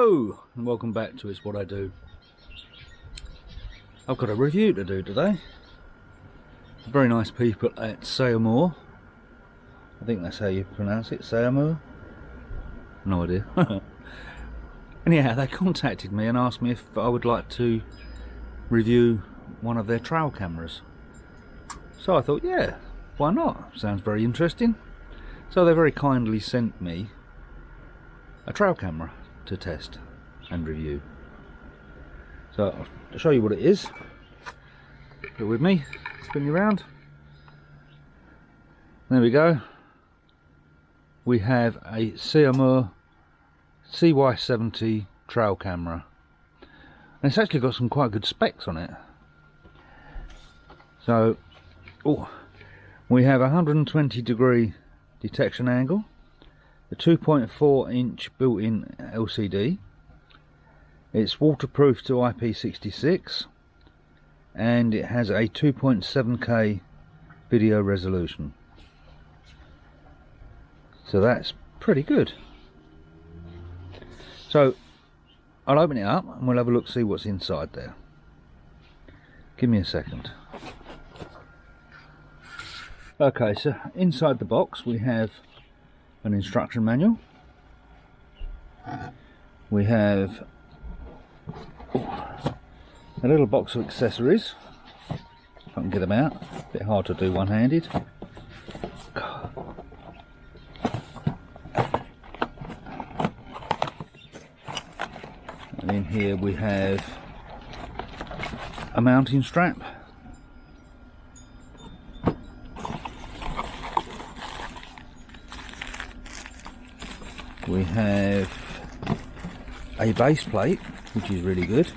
Hello and welcome back to It's What I Do. I've got a review to do today. Very nice people at Ceyomur. I think that's how you pronounce it, Ceyomur? No idea. Anyhow, they contacted me and asked me if I would like to review one of their trail cameras. So I thought, yeah, why not? Sounds very interesting. So they very kindly sent me a trail camera to test and review. So I'll show you what it is. Bear with me, spin you around. There we go. We have a Ceyomur CY70 trail camera. And it's actually got some quite good specs on it. So, we have a 120-degree detection angle, a 2.4-inch built-in LCD. It's waterproof to IP66, and it has a 2.7K video resolution. So that's pretty good. So I'll open it up and we'll have a look, see what's inside there. Give me a second. Okay, so inside the box we have an instruction manual. We have a little box of accessories. If I can get them out, a bit hard to do one-handed. And in here we have a mounting strap. We have a base plate, which is really good.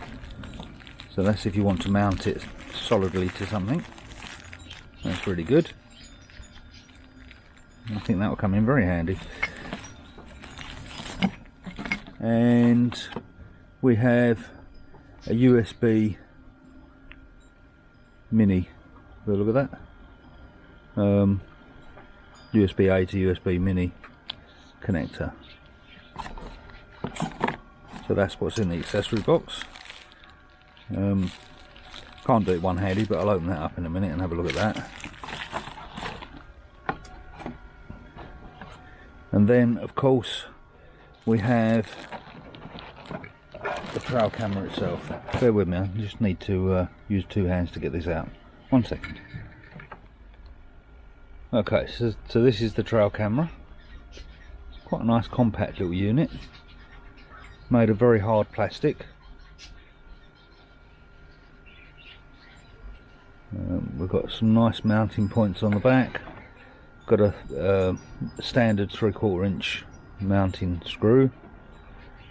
So that's if you want to mount it solidly to something. That's really good. I think that will come in very handy. And we have a USB mini. Have a look at that. USB-A to USB mini connector. So that's what's in the accessory box. Can't do it one-handed, but I'll open that up in a minute and have a look at that. And then, of course, we have the trail camera itself. Bear with me, I just need to use two hands to get this out. 1 second. Okay, so this is the trail camera. Quite a nice compact little unit, made of very hard plastic. We've got some nice mounting points on the back. Got a standard 3/4 inch mounting screw,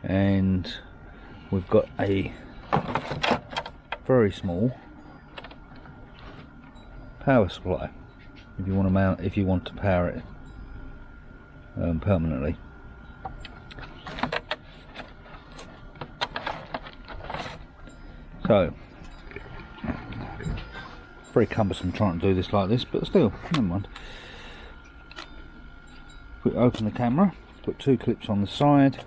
and we've got a very small power supply if you want to power it permanently. So very cumbersome trying to do this like this, but still, never mind. We open the camera, put two clips on the side.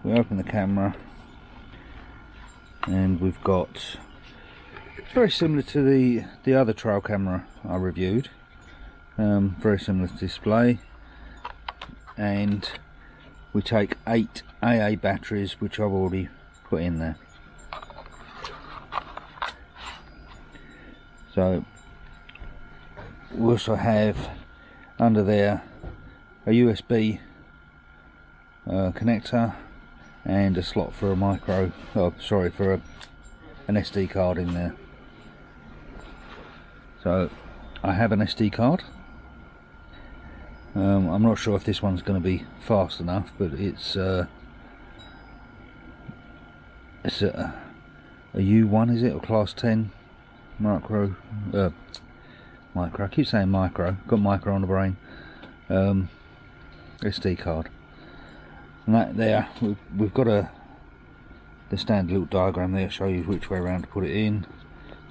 We open the camera, and we've got, it's very similar to the other trail camera I reviewed. Very similar to display. And we take 8 AA batteries, which I've already put in there. So we also have under there a USB connector and a slot for a for an SD card in there. So I have an SD card. I'm not sure if this one's going to be fast enough, but it's a U1, is it, or class 10 micro? I keep saying micro. Got micro on the brain. SD card. And that there, we've got the standard little diagram there, show you which way around to put it in.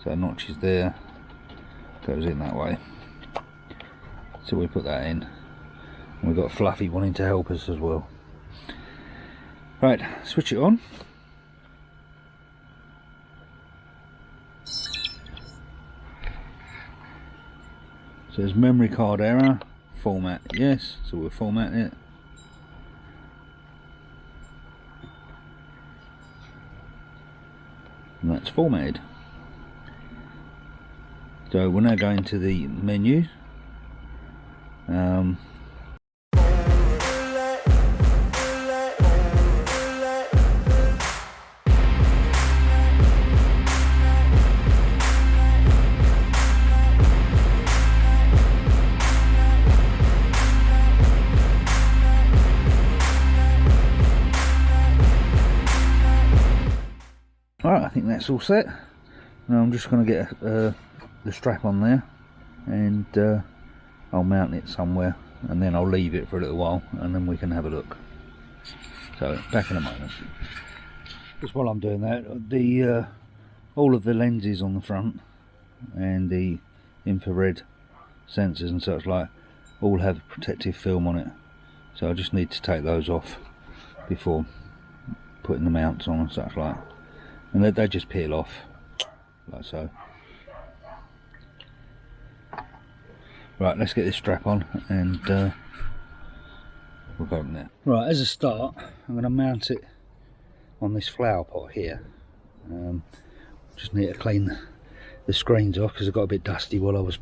So notch is there, goes in that way. So we put that in. And we've got Fluffy wanting to help us as well. Right, switch it on. So there's memory card error, format, yes, so we'll format it. And that's formatted. So we're now going to the menu. Alright, I think that's all set. Now I'm just going to get the strap on there, and I'll mount it somewhere, and then I'll leave it for a little while, and then we can have a look. So back in a moment. Just while I'm doing that, the all of the lenses on the front and the infrared sensors and such like all have protective film on it, so I just need to take those off before putting the mounts on and such like, and they just peel off like so. Right, let's get this strap on and we'll go from there. Right, as a start, I'm going to mount it on this flower pot here. Just need to clean the screens off because it got a bit dusty while I was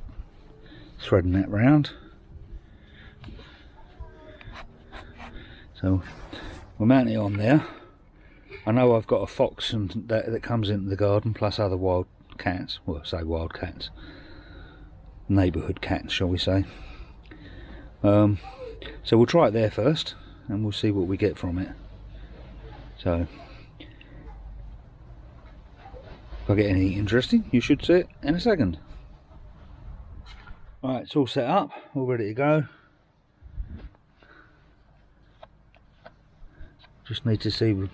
threading that round. So we'll mount it on there. I know I've got a fox and that comes into the garden, plus other wild cats. Well, I say wild cats, neighbourhood cats, shall we say. So we'll try it there first, and we'll see what we get from it. So if I get anything interesting, you should see it in a second. Right, it's all set up, all ready to go. Just need to see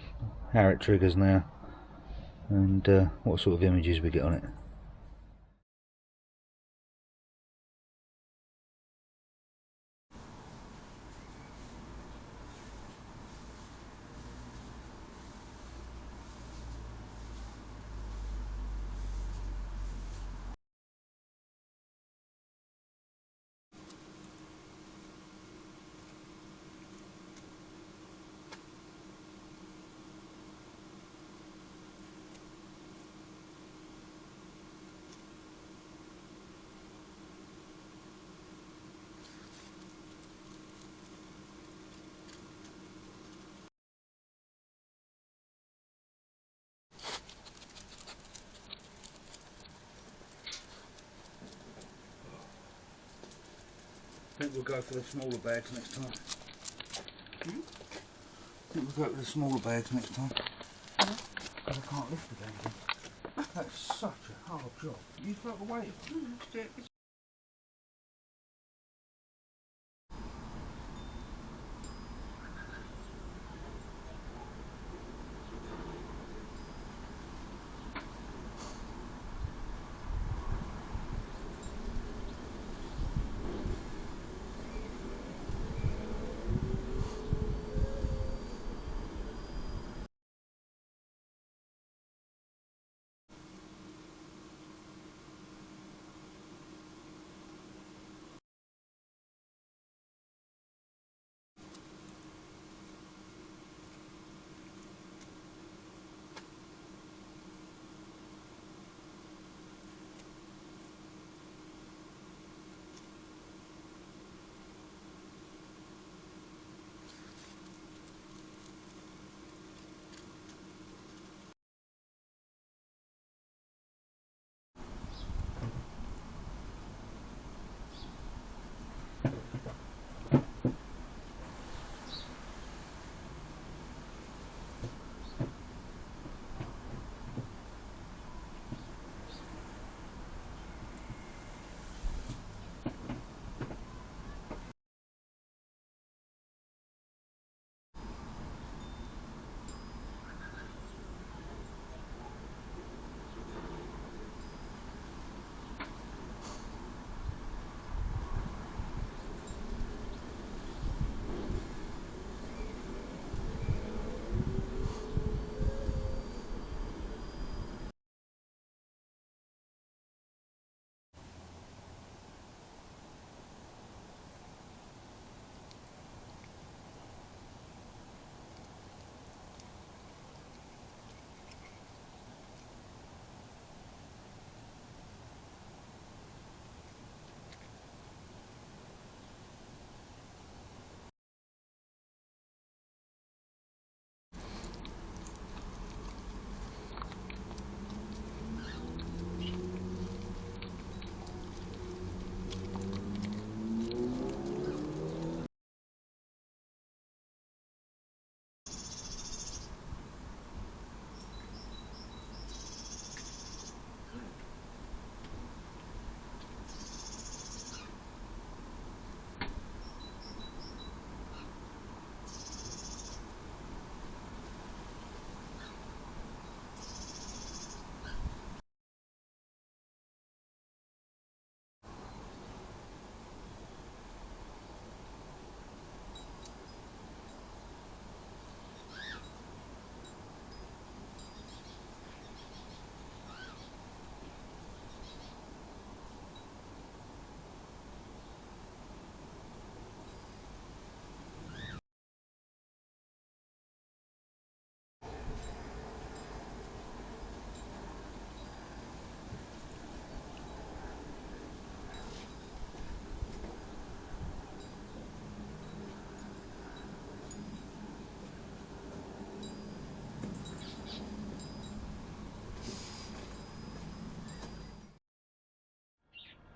how it triggers now, and what sort of images we get on it. I think we'll go for the smaller bags next time. I think we'll go for the smaller bags next time. Because I can't lift it anything. That's such a hard job. You throw it away.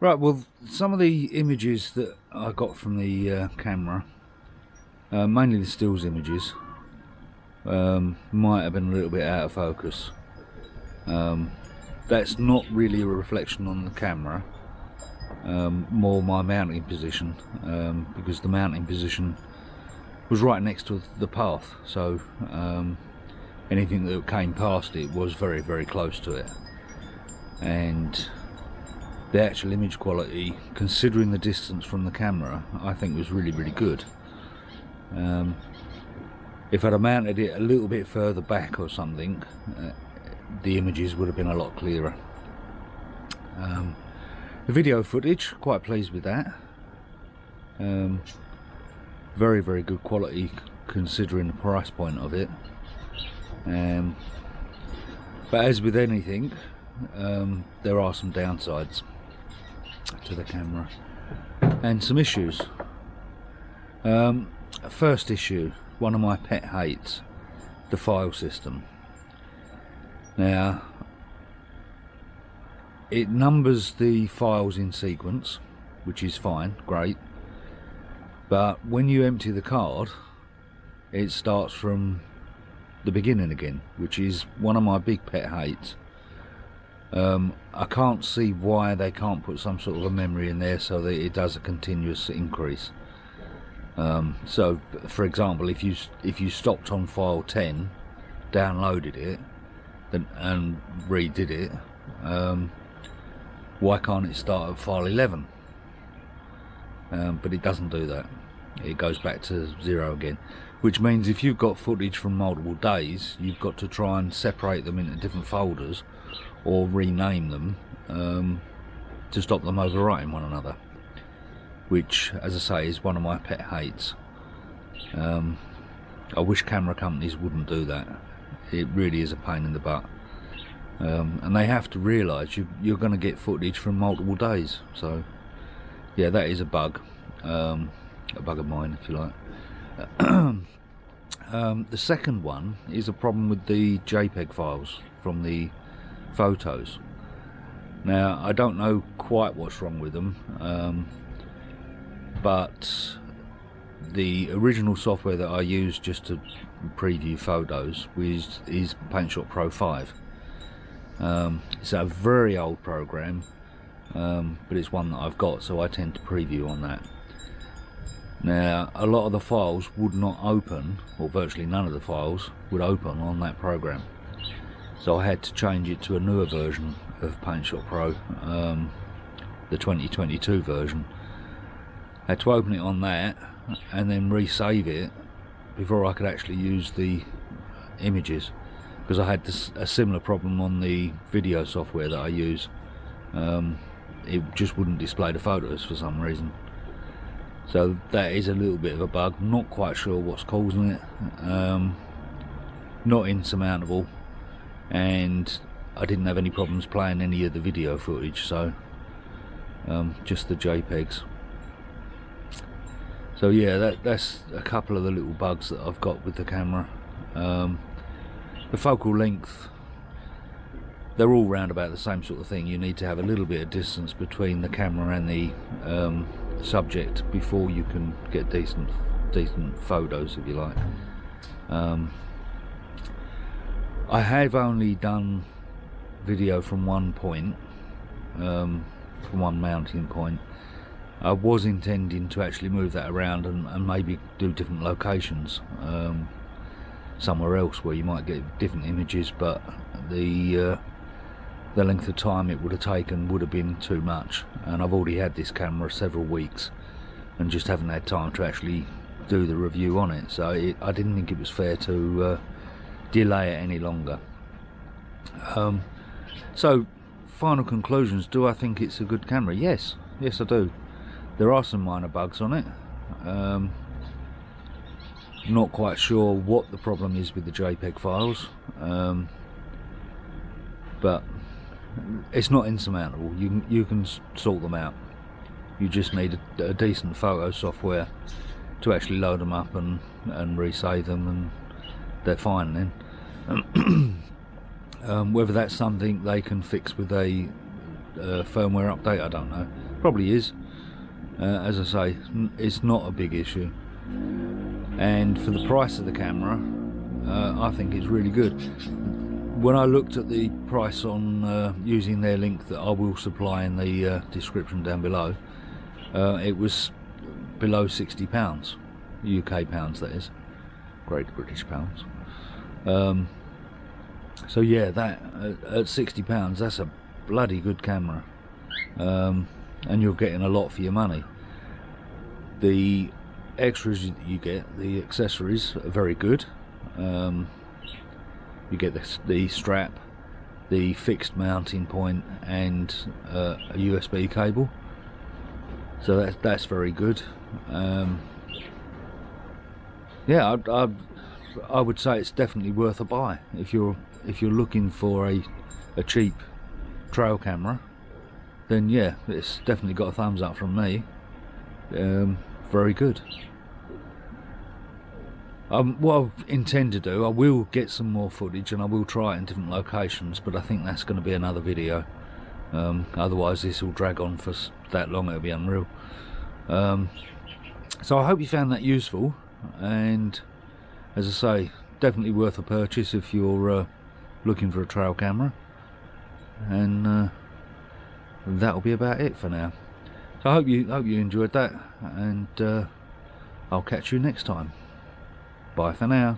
Right, well, some of the images that I got from the camera, mainly the stills images, might have been a little bit out of focus. That's not really a reflection on the camera, more my mounting position, because the mounting position was right next to the path, so anything that came past it was very, very close to it. And the actual image quality, considering the distance from the camera, I think was really, really good. If I'd have mounted it a little bit further back or something, the images would have been a lot clearer. The video footage, quite pleased with that. Very, very good quality considering the price point of it. But as with anything, there are some downsides to the camera and some issues. First issue, one of my pet hates, the file system. Now, it numbers the files in sequence, which is fine, great, but when you empty the card, it starts from the beginning again, which is one of my big pet hates. I can't see why they can't put some sort of a memory in there so that it does a continuous increase. So for example, if you stopped on file 10, downloaded it and redid it, why can't it start at file 11? But it doesn't do that. It goes back to 0 again, which means if you've got footage from multiple days, you've got to try and separate them into different folders or rename them to stop them overwriting one another, which, as I say, is one of my pet hates. I wish camera companies wouldn't do that. It really is a pain in the butt. And they have to realise you're going to get footage from multiple days. So yeah, that is a bug of mine, if you like. The second one is a problem with the JPEG files from the photos. Now, I don't know quite what's wrong with them, but the original software that I use just to preview photos is PaintShop Pro 5. It's a very old program, but it's one that I've got, so I tend to preview on that. Now, a lot of the files would not open, or virtually none of the files would open on that program, so I had to change it to a newer version of PaintShop Pro, the 2022 version. I had to open it on that and then resave it before I could actually use the images, because I had a similar problem on the video software that I use. It just wouldn't display the photos for some reason. So that is a little bit of a bug. Not quite sure what's causing it. Not insurmountable, and I didn't have any problems playing any of the video footage, so just the JPEGs. So yeah, that's a couple of the little bugs that I've got with the camera. The focal length, they're all round about the same sort of thing. You need to have a little bit of distance between the camera and the subject before you can get decent photos, if you like. I have only done video from one point, from one mounting point. I was intending to actually move that around and maybe do different locations, somewhere else where you might get different images, but the length of time it would have taken would have been too much, and I've already had this camera several weeks and just haven't had time to actually do the review on it, so I didn't think it was fair to delay it any longer. So final conclusions, do I think it's a good camera? Yes I do. There are some minor bugs on it. Not quite sure what the problem is with the JPEG files, but it's not insurmountable. You can sort them out. You just need a decent photo software to actually load them up and resave them, and they're fine then. Whether that's something they can fix with a firmware update, I don't know, probably is. As I say, it's not a big issue, and for the price of the camera, I think it's really good. When I looked at the price on using their link that I will supply in the description down below, it was below £60, UK pounds that is, Great British pounds. So yeah, that at £60, that's a bloody good camera, and you're getting a lot for your money. The extras you get, the accessories, are very good. You get the strap, the fixed mounting point, and a USB cable. So that's very good. Yeah, I would say it's definitely worth a buy if you're looking for a cheap trail camera. Then yeah, it's definitely got a thumbs up from me. Very good. What I intend to do, I will get some more footage and I will try it in different locations, but I think that's going to be another video. Otherwise this will drag on for that long, it'll be unreal. So I hope you found that useful, and as I say, definitely worth a purchase if you're looking for a trail camera. And that'll be about it for now. So I hope you enjoyed that, and I'll catch you next time. Bye for now.